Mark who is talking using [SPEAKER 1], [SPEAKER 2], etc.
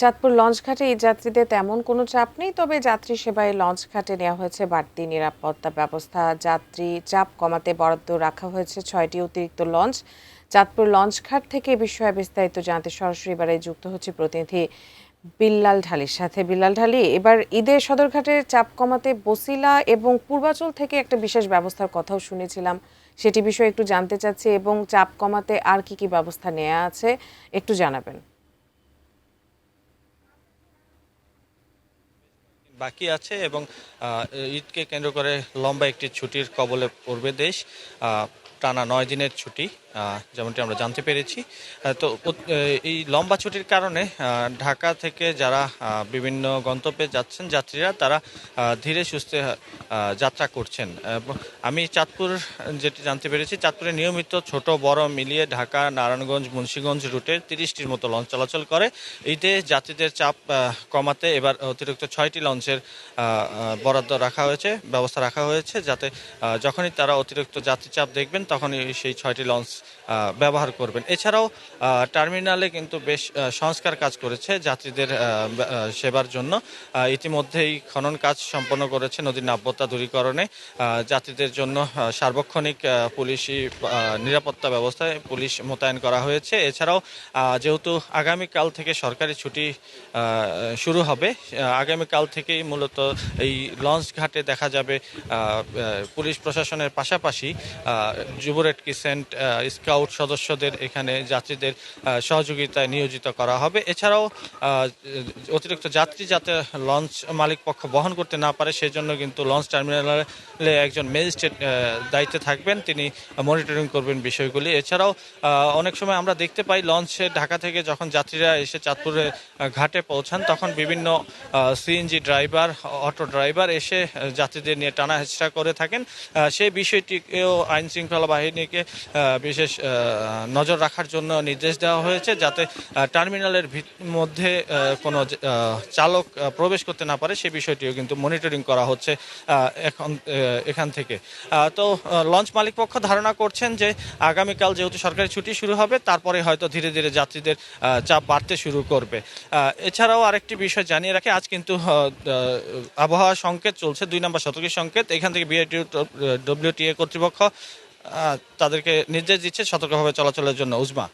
[SPEAKER 1] চাঁদপুর লঞ্চঘাটে এই যাত্রীদের তেমন কোনো চাপ নেই, তবে যাত্রী সেবায় লঞ্চঘাটে নেওয়া হয়েছে বাড়তি নিরাপত্তা ব্যবস্থা। যাত্রী চাপ কমাতে বরাদ্দ রাখা হয়েছে 6টি অতিরিক্ত লঞ্চ। চাঁদপুর লঞ্চঘাট থেকে এ বিষয়ে বিস্তারিত জানতে সরাসরি এবারে যুক্ত হচ্ছে প্রতিনিধি বিল্লাল ঢালির সাথে। বিল্লাল ঢালি, এবার ঈদে সদরঘাটের চাপ কমাতে বছিলা এবং পূর্বাচল থেকে একটা বিশেষ ব্যবস্থার কথাও শুনেছিলাম, সেটি বিষয়ে একটু জানতে চাচ্ছি এবং চাপ কমাতে আর কি কি ব্যবস্থা নেওয়া আছে একটু জানাবেন।
[SPEAKER 2] বাকি আছে এবং ঈদকে কেন্দ্র করে লম্বা একটি ছুটির কবলে পড়বে দেশ। টানা 9 দিনের ছুটি, যেমনটি আমরা জানতে পেরেছি। তো এই লম্বা ছুটির কারণে ঢাকা থেকে যারা বিভিন্ন গন্তব্যে যাচ্ছেন যাত্রীরা, তারা ধীরে সুস্থে যাত্রা করছেন। আমি চাঁদপুর যেটি জানতে পেরেছি, চাঁদপুরে নিয়মিত ছোট বড় মিলিয়ে ঢাকা, নারায়ণগঞ্জ, মুন্সিগঞ্জ রুটে 30টির মতো লঞ্চ চলাচল করে। ঈদে যাত্রীদের চাপ কমাতে এবার অতিরিক্ত 6টি লঞ্চের বরাদ্দ রাখা হয়েছে, ব্যবস্থা রাখা হয়েছে, যাতে যখনই তারা অতিরিক্ত যাত্রী চাপ দেখবেন তখনই সেই 6টি লঞ্চ ব্যবহার করবেন। এছাড়াও টার্মিনালে কিন্তু বেশ সংস্কার কাজ করেছে যাত্রীদের সেবার জন্য। ইতিমধ্যেই খনন কাজ সম্পন্ন করেছে নদীর নাব্যতা দূরীকরণে। যাত্রীদের জন্য সার্বক্ষণিক পুলিশি নিরাপত্তা ব্যবস্থায় পুলিশ মোতায়েন করা হয়েছে। এছাড়াও যেহেতু আগামীকাল থেকে সরকারি ছুটি শুরু হবে, আগামীকাল থেকেই মূলত এই লঞ্চ ঘাটে দেখা যাবে পুলিশ প্রশাসনের পাশাপাশি যুব রেড ক্রিসেন্ট, স্কাউট সদস্যদের এখানে যাত্রীদের সহযোগিতায় নিয়োজিত করা হবে। এছাড়াও অতিরিক্ত যাত্রী যাতে লঞ্চ মালিক পক্ষ বহন করতে না পারে সেজন্য কিন্তু লঞ্চ টার্মিনালে একজন ম্যাজিস্ট্রেট দায়িত্বে থাকবেন, তিনি মনিটরিং করবেন বিষয়গুলি। এছাড়াও অনেক সময় আমরা দেখতে পাই লঞ্চে ঢাকা থেকে যখন যাত্রীরা এসে চাঁদপুরে ঘাটে পৌঁছান তখন বিভিন্ন সিএনজি ড্রাইভার, অটো ড্রাইভার এসে যাত্রীদের নিয়ে টানা হেঁচড়া করে থাকেন। সেই বিষয়টিকেও আইন শৃঙ্খলা বাহিনীকে বিশেষ নজর রাখার জন্য নির্দেশ দেওয়া হয়েছে, যাতে টার্মিনালের মধ্যে কোনো চালক প্রবেশ করতে না পারে, সেই বিষয়টিও কিন্তু মনিটরিং করা হচ্ছে এখান থেকে। তো লঞ্চ মালিক পক্ষ ধারণা করছেন যে আগামীকাল যেহেতু সরকারি ছুটি শুরু হবে, তারপরে হয়তো ধীরে ধীরে যাত্রীদের চাপ বাড়তে শুরু করবে। এছাড়াও আরেকটি বিষয় জানিয়ে রাখি, আজ কিন্তু আবহাওয়া সংকেত চলছে, 2 নম্বর সতর্কী সংকেত। এখান থেকে বিআইটিইউ WTA কর্তৃপক্ষ তাদেরকে নির্দেশ দিচ্ছে সতর্কভাবে চলাচলের জন্য। উজমা।